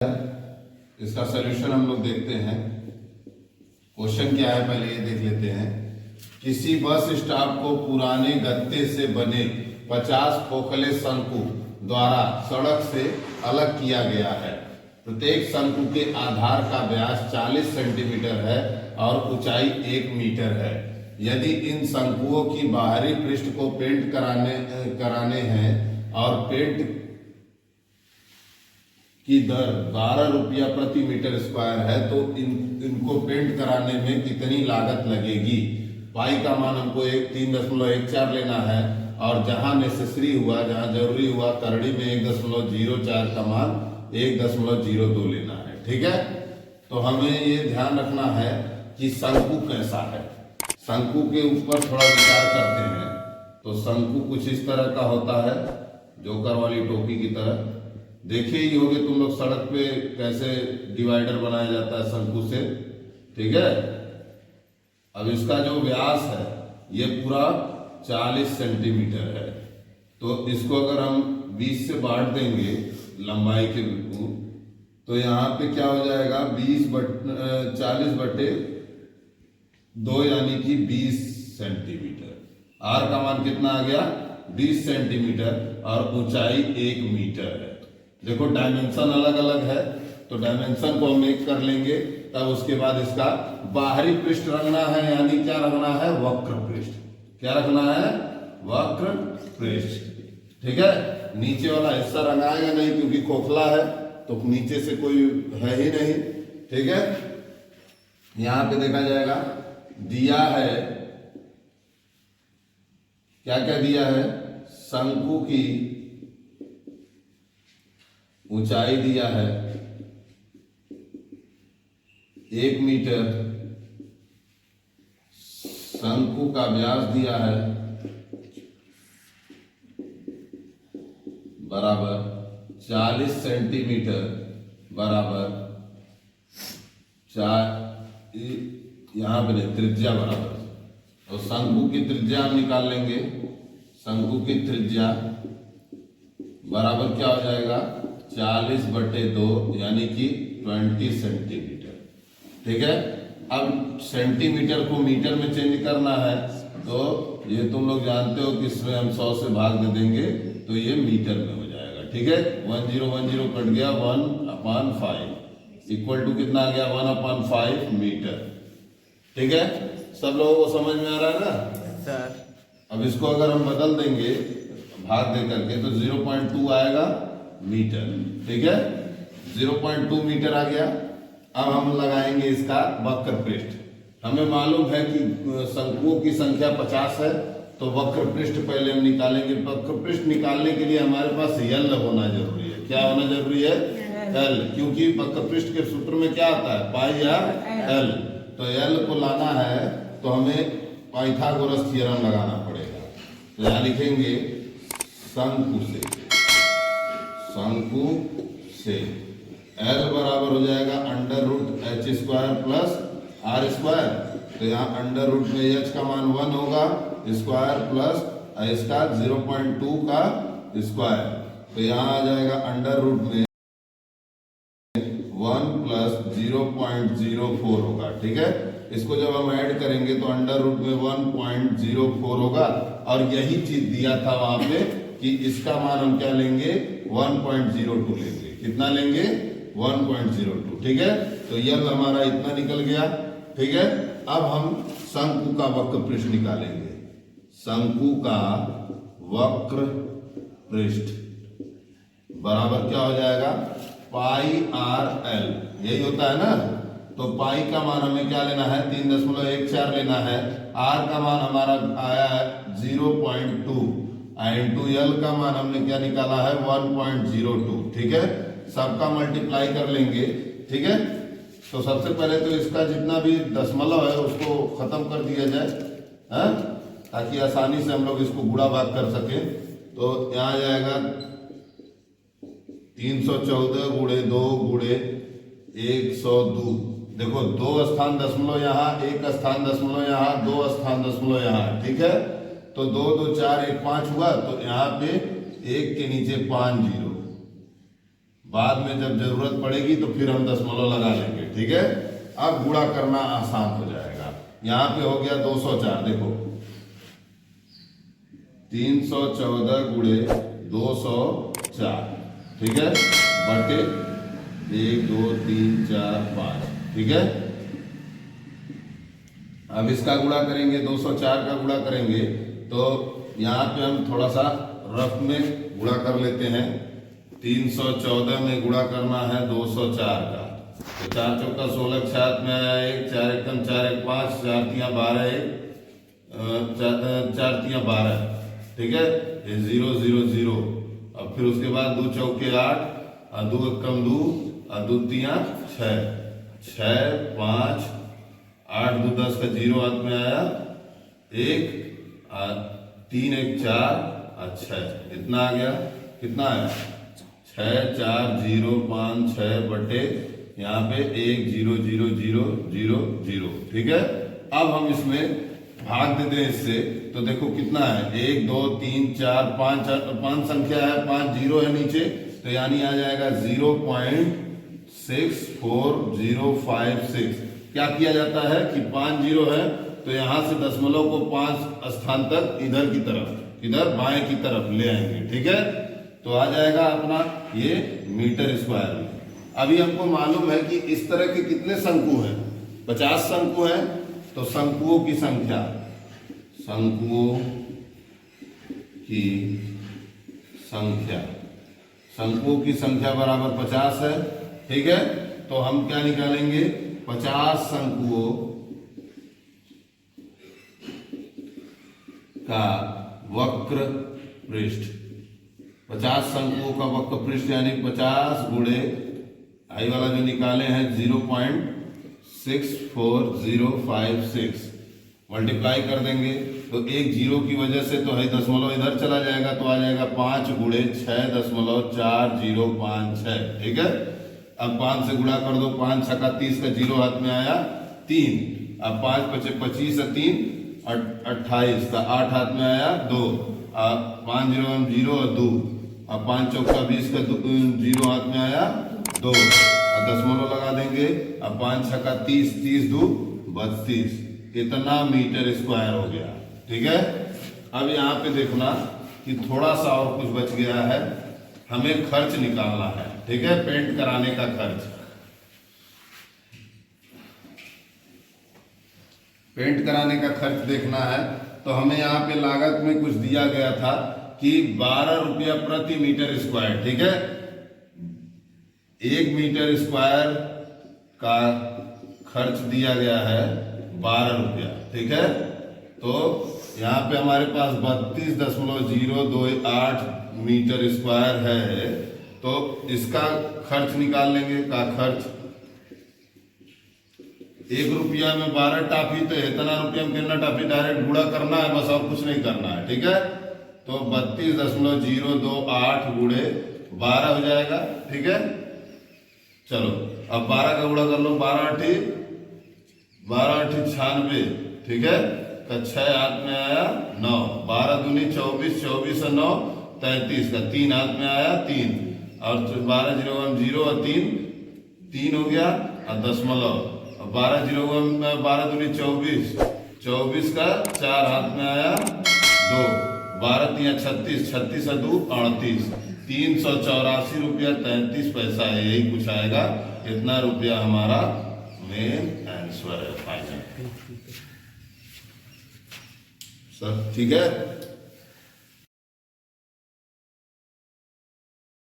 इसका सलूशन हम लोग देखते हैं। क्वेश्चन क्या है पहले ये देख लेते हैं। किसी बस स्टॉप को पुराने गत्ते से बने 50 खोखले शंकु द्वारा सड़क से अलग किया गया है। प्रत्येक शंकु के आधार का व्यास 40 सेंटीमीटर है और ऊंचाई 1 मीटर है। यदि इन शंकुओं की बाहरी पृष्ठ को पेंट कराने हैं और पेंट की दर 12 रुपया प्रति मीटर स्क्वायर है तो इनको पेंट कराने में कितनी लागत लगेगी। पाई का मान हमको 3.14 लेना है और जहां नेसेसरी हुआ, जहां जरूरी हुआ, करड़ी में 1.04 का मान 1.02 लेना है। ठीक है, तो हमें ये ध्यान रखना है कि शंकु कैसा है। शंकु के ऊपर थोड़ा विचार करते हैं तो शंकु कुछ इस तरह का होता है, जोकर वाली टोपी की तरह। देखे ही होगे तुम लोग सड़क पे कैसे डिवाइडर बनाया जाता है शंकु से। ठीक है, अब इसका जो व्यास है ये पूरा 40 सेंटीमीटर है, तो इसको अगर हम 20 से बांट देंगे लंबाई के तो यहाँ पे क्या हो जाएगा 40/2 यानी कि 20 सेंटीमीटर। आर का मान कितना आ गया 20 सेंटीमीटर और ऊंचाई 1 मीटर है। देखो डायमेंशन अलग अलग है तो डायमेंशन को हम एक कर लेंगे, तब उसके बाद इसका बाहरी पृष्ठ रखना है, यानी क्या रखना है वक्र पृष्ठ। क्या रखना है वक्र पृष्ठ। ठीक है, नीचे वाला हिस्सा रंगाएगा नहीं क्योंकि खोखला है तो नीचे से कोई है ही नहीं। ठीक है, यहां पे देखा जाएगा दिया है, क्या क्या दिया है, शंकु की ऊंचाई दिया है 1 मीटर, शंकु का व्यास दिया है बराबर 40 सेंटीमीटर बराबर 4, यहां पे त्रिज्या बराबर, और शंकु की त्रिज्या हम निकाल लेंगे। शंकु की त्रिज्या बराबर क्या हो जाएगा 40/2 यानी कि 20 सेंटीमीटर। ठीक है, अब सेंटीमीटर को मीटर में चेंज करना है तो ये तुम लोग जानते हो कि इसमें हम 100 से भाग दे देंगे तो ये मीटर में हो जाएगा। ठीक है, 1010 कट गया 1/5 इक्वल टू कितना आ गया 1/5 मीटर। ठीक है, सब लोगों को समझ में आ रहा है ना सर। अब इसको अगर हम बदल देंगे भाग दे करके तो 0.2 आएगा मीटर। ठीक है, 0.2 मीटर आ गया। अब हम लगाएंगे इसका वक्र पृष्ठ। हमें मालूम है कि शंकुओं की संख्या 50 है तो वक्र पृष्ठ पहले हम निकालेंगे। वक्र पृष्ठ निकालने के लिए हमारे पास यल होना जरूरी है। क्या होना जरूरी है एल, क्योंकि वक्र पृष्ठ के सूत्र में क्या आता है पाई या एल, तो एल को लाना है तो हमें पाइथागोरस थ्योरम लगाना पड़ेगा। तो यहां लिखेंगे शंकु से L बराबर हो जाएगा √h² प्लस r²। तो यहाँ √ में h का मान 1 होगा, स्क्वायर प्लस इसका 0.2 का स्क्वायर, तो यहाँ आ जाएगा √ में 1 प्लस 0.04 होगा। ठीक है, इसको जब हम ऐड करेंगे तो √ में 1.04 होगा और यही चीज दिया था वहां पे कि इसका मान हम क्या लेंगे 1.02 लेंगे। कितना लेंगे 1.02। ठीक है, तो यह हमारा इतना निकल गया। ठीक है, अब हम शंकु का वक्र पृष्ठ निकालेंगे। शंकु का वक्र पृष्ठ बराबर क्या हो जाएगा πr_l, यही होता है ना। तो पाई का मान हमें क्या लेना है 3.14 लेना है। आर का मान हमारा आया है 0.2 इंटू एल का मान हमने क्या निकाला है 1.02। ठीक है, सबका मल्टीप्लाई कर लेंगे। ठीक है, तो सबसे पहले तो इसका जितना भी दशमलव है उसको खत्म कर दिया जाए ताकि आसानी से हम लोग इसको गुणा भाग कर सके। तो यहाँ आ जाएगा 314 × 2 × 102। देखो 2 स्थान दशमलव यहाँ, 1 स्थान दशमलव यहाँ, 2 स्थान दशमलव यहाँ। ठीक है, तो 2 2 4 1 5 हुआ, तो यहाँ पे 1 के नीचे 5 0 बाद में जब जरूरत पड़ेगी तो फिर हम दशमलव लगा लेंगे, ठीक है। अब गुणा करना आसान हो जाएगा। यहाँ पे हो गया 204, देखो 314 गुणे 204, ठीक है, बटे 1 2 3 4 5, ठीक है। अब इसका गुणा करेंगे, 204 का गुणा करेंगे तो यहाँ पे हम थोड़ा सा रफ में गुणा कर लेते हैं। 314 में गुणा करना है 204 का, तो 4 चौका 16, 6 में आया 1, 4 एकम 4 1 5, 4 तियां 12, 4 तियां 12, ठीक है, ये 0 0 0। अब फिर उसके बाद 2 चौके 8, 2 एकम 2, 2 तियां 6, 6 5 8 2 10 का 0 हाथ में आया 1, 3 1 4 और 6, इतना आ गया। कितना आया 6 4 0 5 6 बटे यहाँ पे 1 0 0 0 0 0, ठीक है। अब हम इसमें भाग देते हैं इससे, तो देखो कितना है 1 2 3 4 5, 5 संख्या है, 5 जीरो है नीचे, तो यानी आ जाएगा 0.64056। क्या किया जाता है कि 5 जीरो है तो यहाँ से दशमलव को 5 स्थान तक इधर की तरफ, इधर बाएं की तरफ ले आएंगे, ठीक है। तो आ जाएगा अपना ये मीटर स्क्वायर में। अभी हमको मालूम है कि इस तरह के कितने शंकु हैं, 50 शंकु हैं, तो शंकुओं की संख्या, शंकुओं की संख्या, शंकुओं की संख्या बराबर 50 है, ठीक है। तो हम क्या निकालेंगे, 50 शंकुओं का वक्र पृष्ठ, 50 शंकुओं का वक्र पृष्ठ यानी 50 गुणे आई वाला जो निकाले हैं 0.64056, मल्टीप्लाई कर देंगे तो एक जीरो की वजह से तो है दशमलव इधर चला जाएगा, तो आ जाएगा 5 गुणे 6.4056, ठीक है। अब 5 से गुणा कर दो, 5 छक्का 30 का 0 हाथ में आया 3, अब 5 पचे 25 और 3 28 का 8 हाथ में आया 2, अब 5 0 0 और 2, अब 5 चौका 20 का 0 हाथ में आया 2, अब दशमलव लगा देंगे, अब 5 छक्का 30, 30 2 32, इतना मीटर स्क्वायर हो गया, ठीक है। अब यहाँ पे देखना कि थोड़ा सा और कुछ बच गया है, हमें खर्च निकालना है, ठीक है, पेंट कराने का खर्च। पेंट कराने का खर्च देखना है, तो हमें यहाँ पे लागत में कुछ दिया गया था कि 12 रुपया प्रति मीटर स्क्वायर, ठीक है। 1 मीटर स्क्वायर का खर्च दिया गया है 12 रुपया, ठीक है। तो यहाँ पे हमारे पास 32.028 मीटर स्क्वायर है, तो इसका खर्च निकाल लेंगे। का खर्च 1 रुपया में 12 टाफी, तो इतना रुपया में कितना टाफी, डायरेक्ट गुणा करना है बस, और कुछ नहीं करना है, ठीक है। तो 32.028 गुणे 12 हो जाएगा, ठीक है। चलो अब 12 का गुणा कर लो, 12 8 96, ठीक है, का 6 हाथ में आया 9, 12 दूनी 24, 24 और 9 33 का 3 हाथ में आया 3, और 12 0 0 और 3 हो गया, और दशमलव 12 0 12 दूनी 24, 24 का 4 हाथ में आया 2, 12 3 36, 36 और 2 38, 384 रुपया 33 पैसा है, यही कुछ आएगा। इतना रुपया हमारा मेन आंसर है फाइनल। सर ठीक है।